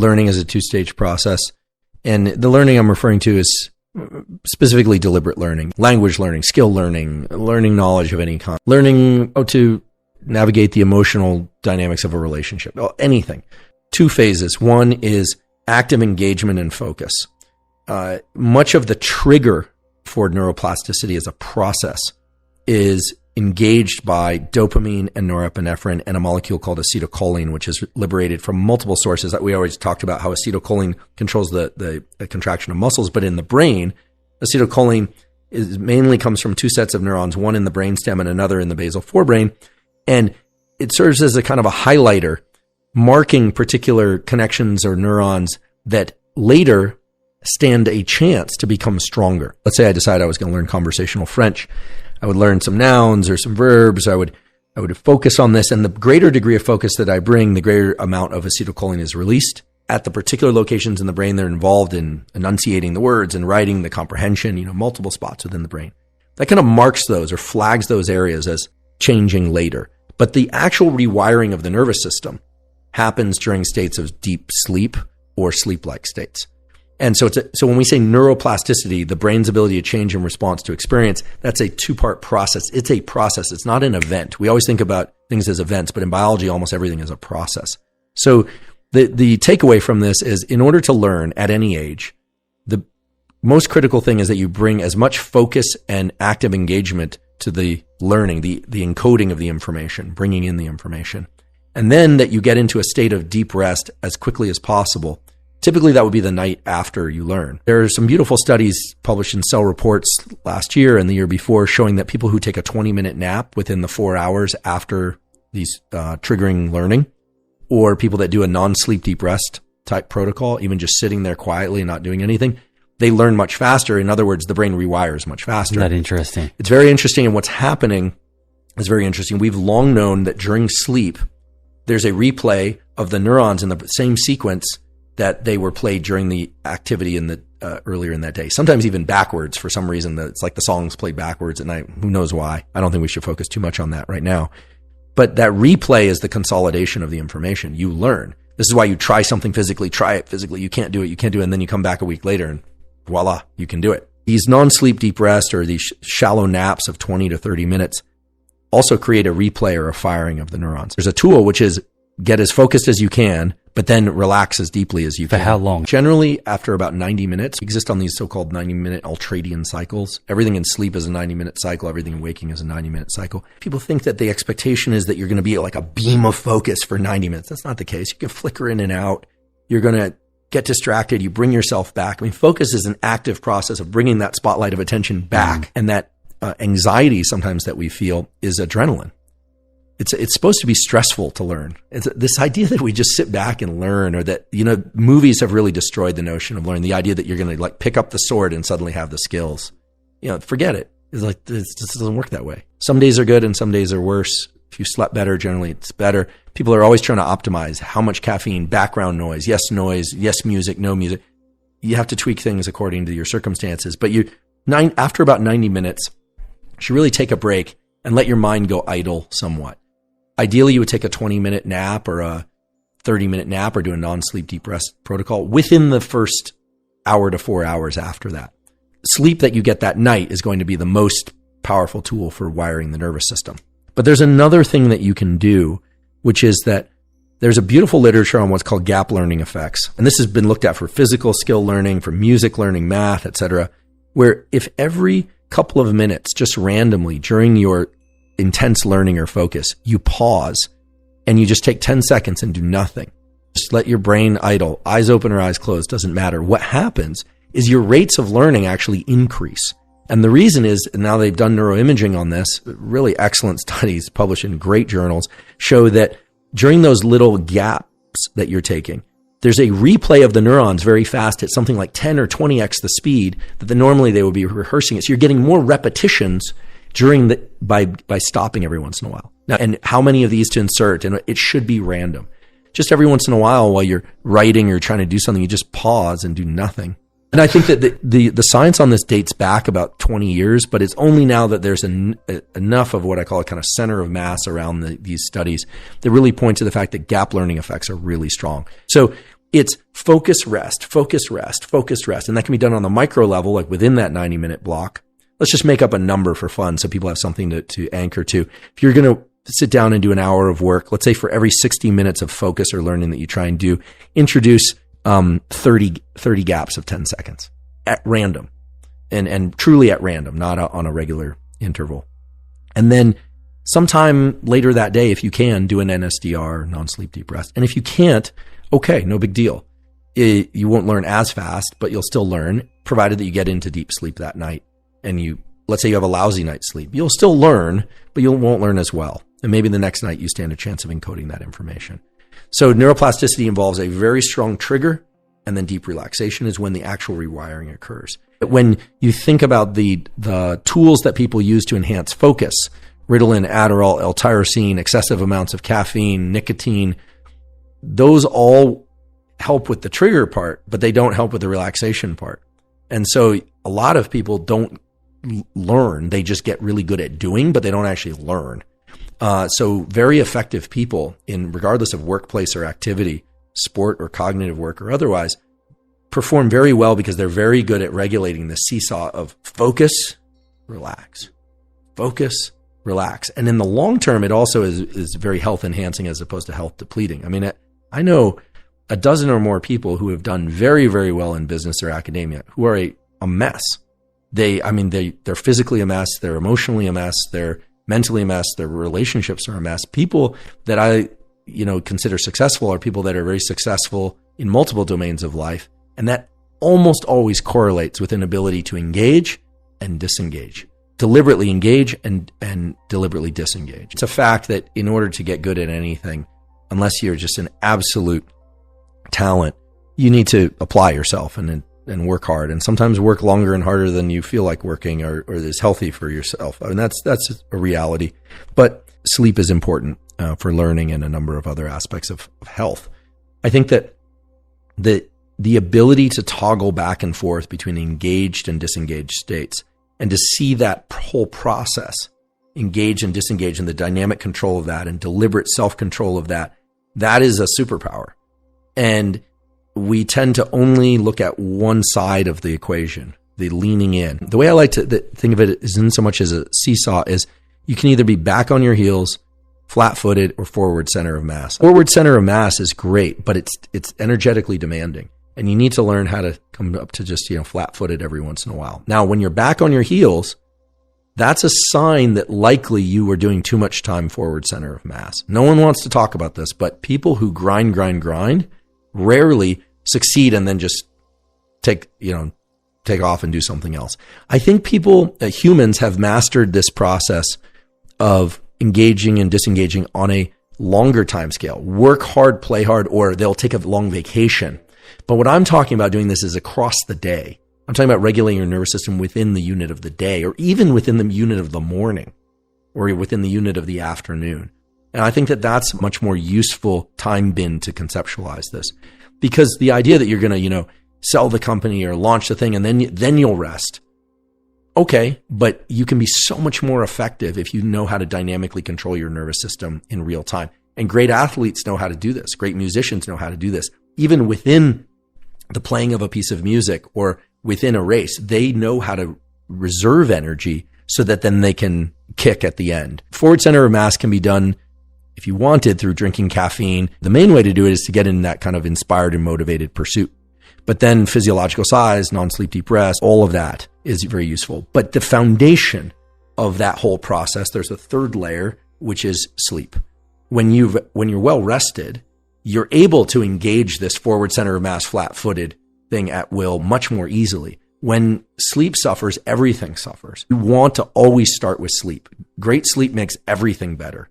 learning is a two-stage process. And the learning I'm referring to is specifically deliberate learning, language learning, skill learning, learning knowledge of any kind, learning how to navigate the emotional dynamics of a relationship, anything. Two phases. One is active engagement and focus. Much of the trigger for neuroplasticity as a process is engaged by dopamine and norepinephrine and a molecule called acetylcholine, which is liberated from multiple sources. That we always talked about how acetylcholine controls the contraction of muscles, but in the brain, acetylcholine mainly comes from two sets of neurons, one in the brainstem and another in the basal forebrain, and it serves as a kind of a highlighter, marking particular connections or neurons that later stand a chance to become stronger. Let's say I decide I was going to learn conversational French. I would learn some nouns or some verbs. I would focus on this, and the greater degree of focus that I bring, the greater amount of acetylcholine is released at the particular locations in the brain that are involved in enunciating the words and writing the comprehension, multiple spots within the brain. That kind of marks those or flags those areas as changing later. But the actual rewiring of the nervous system happens during states of deep sleep or sleep-like states. And so so when we say neuroplasticity, the brain's ability to change in response to experience, that's a two-part process. It's a process. It's not an event. We always think about things as events, but in biology, almost everything is a process. So the takeaway from this is, in order to learn at any age, the most critical thing is that you bring as much focus and active engagement to the learning, the encoding of the information, bringing in the information, and then that you get into a state of deep rest as quickly as possible. Typically, that would be the night after you learn. There are some beautiful studies published in Cell Reports last year and the year before showing that people who take a 20-minute nap within the 4 hours after these triggering learning, or people that do a non-sleep deep rest type protocol, even just sitting there quietly and not doing anything, they learn much faster. In other words, the brain rewires much faster. Isn't that interesting? It's very interesting, and what's happening is very interesting. We've long known that during sleep, there's a replay of the neurons in the same sequence that they were played during the activity in the earlier in that day. Sometimes even backwards for some reason. It's like the song's played backwards at night. Who knows why? I don't think we should focus too much on that right now. But that replay is the consolidation of the information. You learn. This is why you try something physically, try it physically. You can't do it, and then you come back a week later and voila, you can do it. These non-sleep deep rest or these shallow naps of 20 to 30 minutes also create a replay or a firing of the neurons. There's a tool which is get as focused as you can, but then relax as deeply as you can. For how long? Generally, after about 90 minutes. We exist on these so-called 90-minute ultradian cycles. Everything in sleep is a 90-minute cycle. Everything in waking is a 90-minute cycle. People think that the expectation is that you're going to be like a beam of focus for 90 minutes. That's not the case. You can flicker in and out. You're going to get distracted. You bring yourself back. Focus is an active process of bringing that spotlight of attention back. And that anxiety sometimes that we feel is adrenaline. It's supposed to be stressful to learn. It's this idea that we just sit back and learn, or that, movies have really destroyed the notion of learning. The idea that you're going to pick up the sword and suddenly have the skills. Forget it. It's like, this doesn't work that way. Some days are good and some days are worse. If you slept better, generally it's better. People are always trying to optimize how much caffeine, background noise, yes music, no music. You have to tweak things according to your circumstances. But after about 90 minutes, you should really take a break and let your mind go idle somewhat. Ideally, you would take a 20-minute nap or a 30-minute nap or do a non-sleep deep rest protocol within the first hour to 4 hours after that. Sleep that you get that night is going to be the most powerful tool for wiring the nervous system. But there's another thing that you can do, which is that there's a beautiful literature on what's called gap learning effects. And this has been looked at for physical skill learning, for music learning, math, etc., where if every couple of minutes, just randomly during your intense learning or focus, you pause and you just take 10 seconds and do nothing. Just let your brain idle, eyes open or eyes closed, doesn't matter. What happens is your rates of learning actually increase. And the reason is, now they've done neuroimaging on this, really excellent studies published in great journals, show that during those little gaps that you're taking, there's a replay of the neurons very fast at something like 10 or 20x the speed that normally they would be rehearsing it. So you're getting more repetitions by stopping every once in a while. Now, and how many of these to insert? And it should be random. Just every once in a while you're writing or trying to do something, you just pause and do nothing. And I think that the science on this dates back about 20 years, but it's only now that there's enough of what I call a kind of center of mass around these studies that really point to the fact that gap learning effects are really strong. So It's focus, rest, focus, rest, focus, rest. And that can be done on the micro level, like within that 90-minute block. Let's just make up a number for fun so people have something to anchor to. If you're going to sit down and do an hour of work, let's say for every 60 minutes of focus or learning that you try and do, introduce 30 gaps of 10 seconds at random and truly at random, not on a regular interval. And then sometime later that day, if you can, do an NSDR, non-sleep deep rest. And if you can't, okay, no big deal. You won't learn as fast, but you'll still learn, provided that you get into deep sleep that night. And let's say you have a lousy night's sleep. You'll still learn, but you won't learn as well. And maybe the next night you stand a chance of encoding that information. So neuroplasticity involves a very strong trigger, and then deep relaxation is when the actual rewiring occurs. When you think about the tools that people use to enhance focus, Ritalin, Adderall, L-tyrosine, excessive amounts of caffeine, nicotine, those all help with the trigger part, but they don't help with the relaxation part. And so a lot of people don't learn. They just get really good at doing, but they don't actually learn. So very effective people, regardless of workplace or activity, sport or cognitive work or otherwise, perform very well because they're very good at regulating the seesaw of focus, relax, focus, relax. And in the long term, it also is very health enhancing as opposed to health depleting. I mean, I know a dozen or more people who have done very, very well in business or academia who are a mess. They're physically a mess. They're emotionally a mess. They're mentally a mess. Their relationships are a mess. People that I, consider successful are people that are very successful in multiple domains of life. And that almost always correlates with an ability to engage and disengage, deliberately engage and deliberately disengage. It's a fact that in order to get good at anything, unless you're just an absolute talent, you need to apply yourself and work hard, and sometimes work longer and harder than you feel like working or is healthy for yourself. I mean, that's a reality. But sleep is important for learning and a number of other aspects of health. I think that the ability to toggle back and forth between engaged and disengaged states, and to see that whole process, engage and disengage, and the dynamic control of that and deliberate self-control of that is a superpower. And we tend to only look at one side of the equation, the leaning in. The way I like to think of it isn't so much as a seesaw is you can either be back on your heels, flat-footed, or forward center of mass. Forward center of mass is great, but it's energetically demanding. And you need to learn how to come up to just, flat-footed every once in a while. Now, when you're back on your heels, that's a sign that likely you were doing too much time forward center of mass. No one wants to talk about this, but people who grind rarely succeed and then just take off and do something else. I think humans have mastered this process of engaging and disengaging on a longer time scale. Work hard, play hard, or they'll take a long vacation. But what I'm talking about doing this is across the day. I'm talking about regulating your nervous system within the unit of the day, or even within the unit of the morning, or within the unit of the afternoon. And I think that that's a much more useful time bin to conceptualize this. Because the idea that you're going to, sell the company or launch the thing and then you'll rest. Okay, but you can be so much more effective if you know how to dynamically control your nervous system in real time. And great athletes know how to do this. Great musicians know how to do this. Even within the playing of a piece of music or within a race, they know how to reserve energy so that then they can kick at the end. Forward center of mass can be done, if you wanted, through drinking caffeine. The main way to do it is to get in that kind of inspired and motivated pursuit. But then physiological size, non-sleep deep rest, all of that is very useful. But the foundation of that whole process, there's a third layer, which is sleep. When you're well rested, you're able to engage this forward center of mass, flat-footed thing at will much more easily. When sleep suffers, everything suffers. You want to always start with sleep. Great sleep makes everything better.